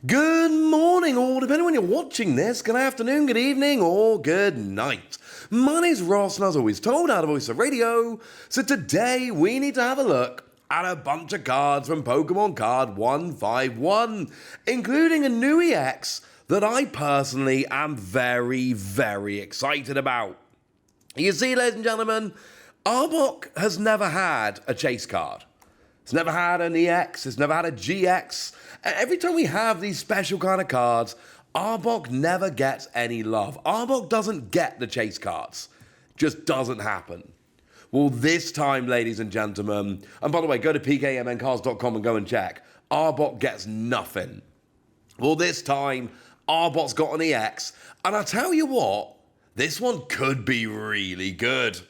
Good morning, or depending when you're watching this, good afternoon, good evening, or good night. My name's Ross, and as always told, out of Voice of Radio. So today we need to have a look at a bunch of cards from Pokemon Card 151, including a new EX that I personally am very, very excited about. You see, ladies and gentlemen, Arbok has never had a chase card. It's never had an EX, it's never had a GX. Every time we have these special kind of cards, Arbok never gets any love. Arbok doesn't get the chase cards. Just doesn't happen. Well, this time, ladies and gentlemen, and by the way, go to pkmncards.com and go and check. Arbok gets nothing. Well, this time, Arbok's got an EX, and I tell you what, this one could be really good.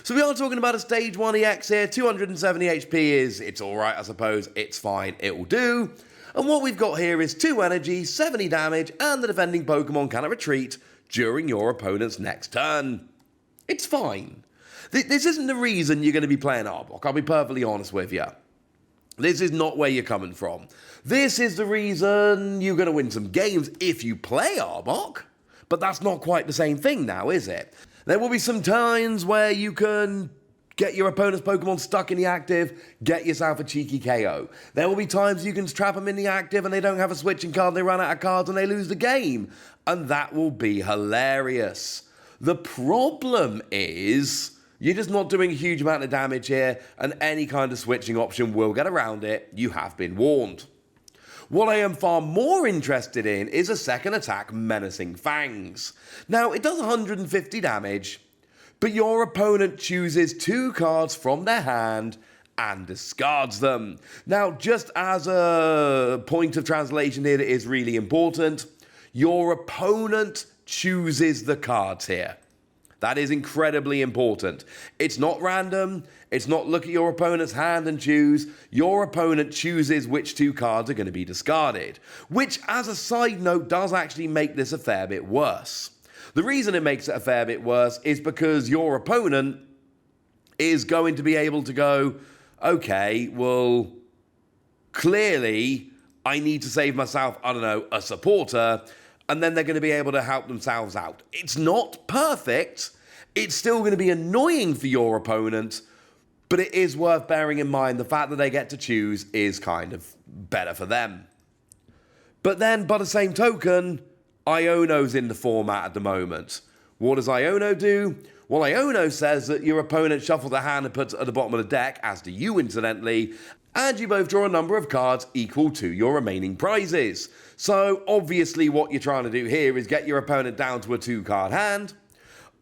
So we are talking about a Stage 1 EX here, 270 HP it's alright I suppose, it's fine, it will do. And what we've got here is 2 energy, 70 damage, and the defending Pokemon cannot retreat during your opponent's next turn. It's fine. This isn't the reason you're going to be playing Arbok, I'll be perfectly honest with you. This is not where you're coming from. This is the reason you're going to win some games if you play Arbok, but that's not quite the same thing now, is it? There will be some times where you can get your opponent's Pokemon stuck in the active, get yourself a cheeky KO. There will be times you can trap them in the active and they don't have a switching card, they run out of cards and they lose the game. And that will be hilarious. The problem is, you're just not doing a huge amount of damage here, and any kind of switching option will get around it. You have been warned. What I am far more interested in is a second attack, Menacing Fangs. Now, it does 150 damage, but your opponent chooses 2 cards from their hand and discards them. Now, just as a point of translation here that is really important, your opponent chooses the cards here. That is incredibly important. It's not random. It's not look at your opponent's hand and choose. Your opponent chooses which 2 cards are going to be discarded. Which, as a side note, does actually make this a fair bit worse. The reason it makes it a fair bit worse is because your opponent is going to be able to go, okay, well, clearly I need to save myself, I don't know, a supporter, and then they're going to be able to help themselves out. It's not perfect. It's still going to be annoying for your opponent, but it is worth bearing in mind the fact that they get to choose is kind of better for them. But then, by the same token, Iono's in the format at the moment. What does Iono do? Well, Iono says that your opponent shuffles a hand and puts it at the bottom of the deck, as do you incidentally, and you both draw a number of cards equal to your remaining prizes. So obviously what you're trying to do here is get your opponent down to a 2-card hand,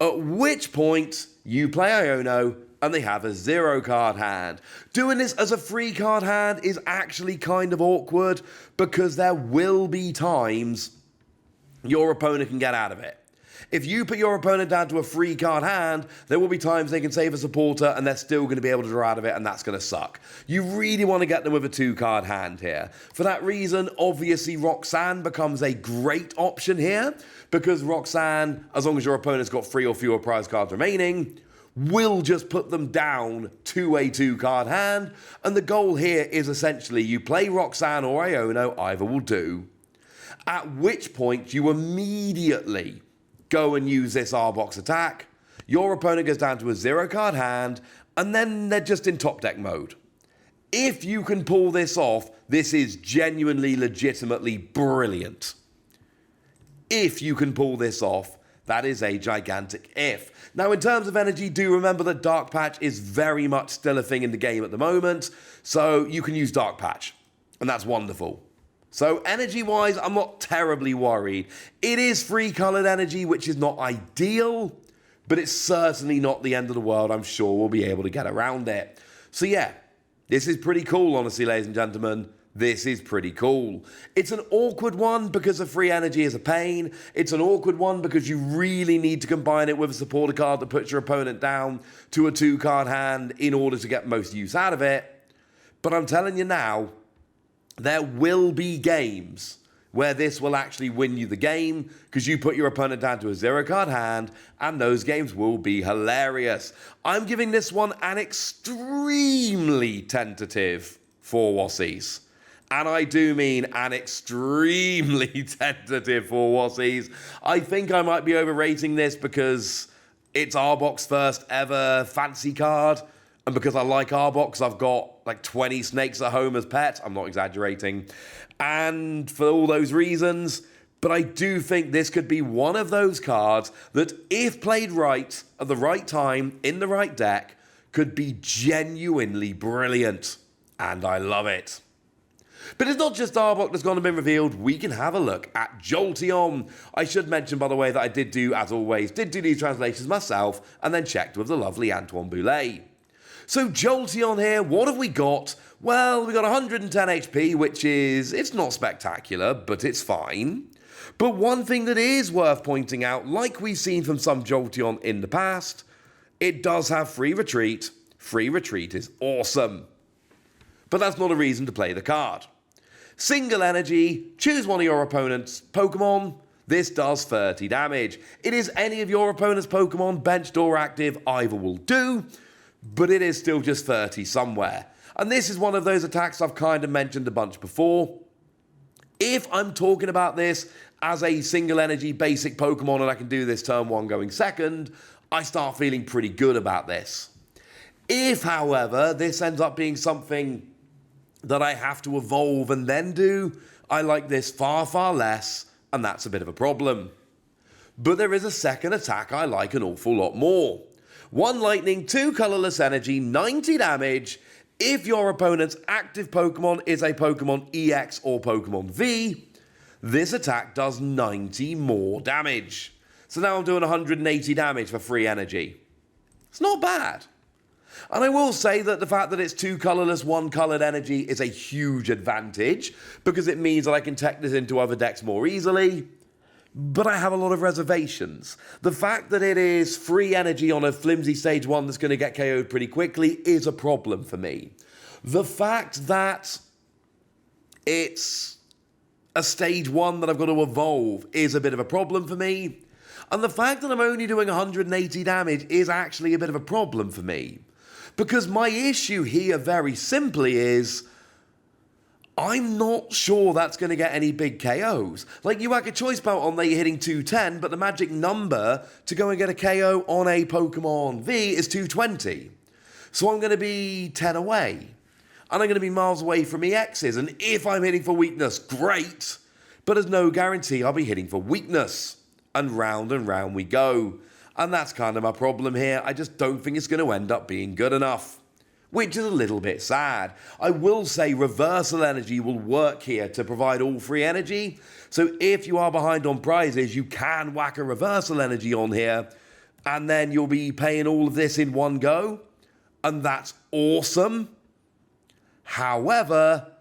at which point you play Iono and they have a 0-card hand. Doing this as a 3-card hand is actually kind of awkward because there will be times your opponent can get out of it. If you put your opponent down to a 3-card hand, there will be times they can save a supporter and they're still going to be able to draw out of it, and that's going to suck. You really want to get them with a 2-card hand here. For that reason, obviously Roxanne becomes a great option here, because Roxanne, as long as your opponent's got 3 or fewer prize cards remaining, will just put them down to a 2-card hand, and the goal here is essentially you play Roxanne or Iono, either will do, at which point you immediately go and use this Arbok's attack, your opponent goes down to a 0-card hand, and then they're just in top deck mode. If you can pull this off, this is genuinely, legitimately brilliant. If you can pull this off, that is a gigantic if. Now, in terms of energy, do remember that Dark Patch is very much still a thing in the game at the moment, so you can use Dark Patch, and that's wonderful. So energy-wise, I'm not terribly worried. It is 3-colored energy, which is not ideal, but it's certainly not the end of the world. I'm sure we'll be able to get around it. So yeah, this is pretty cool, honestly, ladies and gentlemen. This is pretty cool. It's an awkward one because the free energy is a pain. It's an awkward one because you really need to combine it with a supporter card that puts your opponent down to a 2-card hand in order to get most use out of it. But I'm telling you now, there will be games where this will actually win you the game because you put your opponent down to a 0-card hand, and those games will be hilarious. I'm giving this one an extremely tentative 4 Wassies. And I do mean an extremely tentative for Wassies. I think I might be overrating this because it's Arbok's first ever fancy card. And because I like Arbok, I've got like 20 snakes at home as pets. I'm not exaggerating. And for all those reasons, but I do think this could be one of those cards that, if played right, at the right time, in the right deck, could be genuinely brilliant. And I love it. But it's not just Arbok that's gone and been revealed. We can have a look at Jolteon. I should mention, by the way, that I did do, as always, these translations myself and then checked with the lovely Antoine Boulet. So Jolteon here, what have we got? Well, we got 110 HP, which is, it's not spectacular, but it's fine. But one thing that is worth pointing out, like we've seen from some Jolteon in the past, it does have free retreat. Free retreat is awesome. But that's not a reason to play the card. Single energy, choose one of your opponent's Pokemon. This does 30 damage. It is any of your opponent's Pokemon, benched or active, either will do, but it is still just 30 somewhere. And this is one of those attacks I've kind of mentioned a bunch before. If I'm talking about this as a single energy basic Pokemon and I can do this turn 1 going second, I start feeling pretty good about this. If, however, this ends up being something that I have to evolve and then do, I like this far, far less, and that's a bit of a problem. But there is a second attack I like an awful lot more. 1 lightning, 2 colorless energy, 90 damage. If your opponent's active Pokemon is a Pokemon EX or Pokemon V, this attack does 90 more damage. So now I'm doing 180 damage for free energy. It's not bad. And I will say that the fact that it's 2 colorless, 1 colored energy is a huge advantage because it means that I can tech this into other decks more easily. But I have a lot of reservations. The fact that it is free energy on a flimsy stage 1 that's going to get KO'd pretty quickly is a problem for me. The fact that it's a stage 1 that I've got to evolve is a bit of a problem for me. And the fact that I'm only doing 180 damage is actually a bit of a problem for me. Because my issue here, very simply, is I'm not sure that's going to get any big KOs. Like, you whack a choice belt on there, you're hitting 210, but the magic number to go and get a KO on a Pokemon V is 220. So I'm going to be 10 away. And I'm going to be miles away from EXs. And if I'm hitting for weakness, great. But there's no guarantee I'll be hitting for weakness. And round we go. And that's kind of my problem here. I just don't think it's going to end up being good enough. Which is a little bit sad. I will say reversal energy will work here to provide all free energy. So if you are behind on prizes, you can whack a reversal energy on here. And then you'll be paying all of this in one go. And that's awesome. However,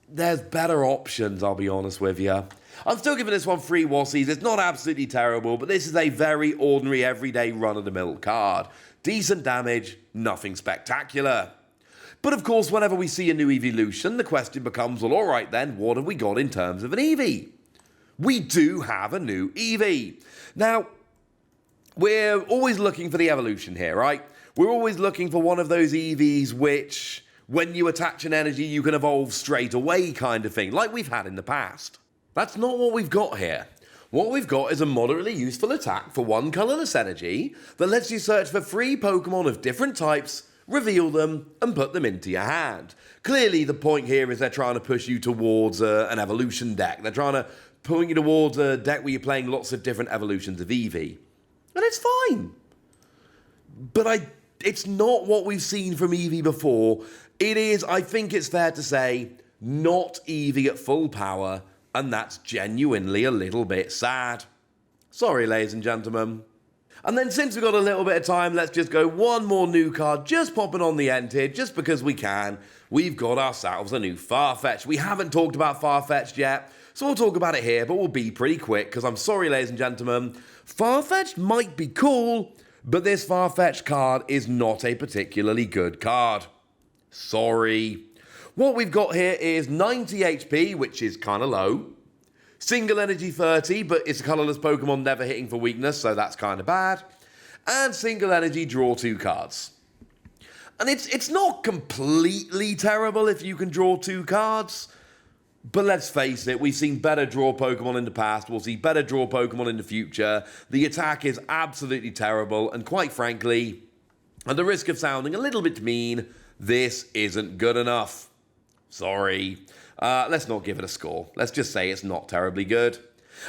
there's better options, I'll be honest with you. I'm still giving this one 3 Wassies. It's not absolutely terrible, but this is a very ordinary, everyday, run-of-the-mill card. Decent damage, nothing spectacular. But of course, whenever we see a new evolution, the question becomes, well, all right then, what have we got in terms of an Eevee? We do have a new Eevee. Now, we're always looking for the evolution here, right? We're always looking for one of those Eevees which, when you attach an energy, you can evolve straight away kind of thing, like we've had in the past. That's not what we've got here. What we've got is a moderately useful attack for 1 colorless energy that lets you search for 3 Pokemon of different types, reveal them, and put them into your hand. Clearly, the point here is they're trying to push you towards an evolution deck. They're trying to point you towards a deck where you're playing lots of different evolutions of Eevee. And it's fine. But it's not what we've seen from Eevee before. It is, I think it's fair to say, not Eevee at full power. And that's genuinely a little bit sad. Sorry, ladies and gentlemen. And then since we've got a little bit of time, let's just go one more new card, just popping on the end here, just because we can. We've got ourselves a new Farfetch'd. We haven't talked about Farfetch'd yet, so we'll talk about it here, but we'll be pretty quick, because I'm sorry, ladies and gentlemen. Farfetch'd might be cool, but this Farfetch'd card is not a particularly good card. Sorry. What we've got here is 90 HP, which is kind of low. Single energy 30, but it's a colorless Pokemon never hitting for weakness, so that's kind of bad. And single energy, draw 2 cards. And it's not completely terrible if you can draw 2 cards. But let's face it, we've seen better draw Pokemon in the past, we'll see better draw Pokemon in the future. The attack is absolutely terrible, and quite frankly, at the risk of sounding a little bit mean, this isn't good enough. Sorry. Let's not give it a score. Let's just say it's not terribly good.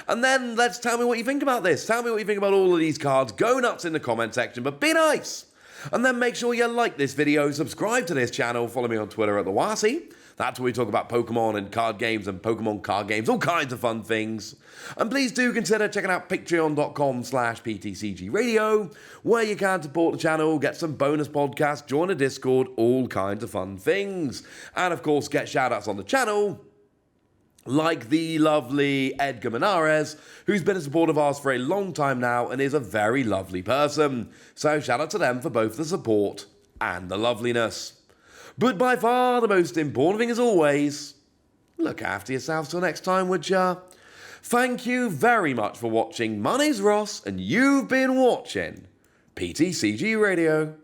And then let's tell me what you think about this. Tell me what you think about all of these cards. Go nuts in the comment section, but be nice. And then make sure you like this video, subscribe to this channel, follow me on Twitter at TheWasi. That's where we talk about Pokemon and card games and Pokemon card games, all kinds of fun things. And please do consider checking out patreon.com/PTCG Radio, where you can support the channel, get some bonus podcasts, join a Discord, all kinds of fun things. And of course, get shout-outs on the channel, like the lovely Edgar Menares, who's been a supporter of ours for a long time now and is a very lovely person. So shout out to them for both the support and the loveliness. But by far the most important thing as always, look after yourselves till next time, would ya? Thank you very much for watching. My name's Ross and you've been watching PTCG Radio.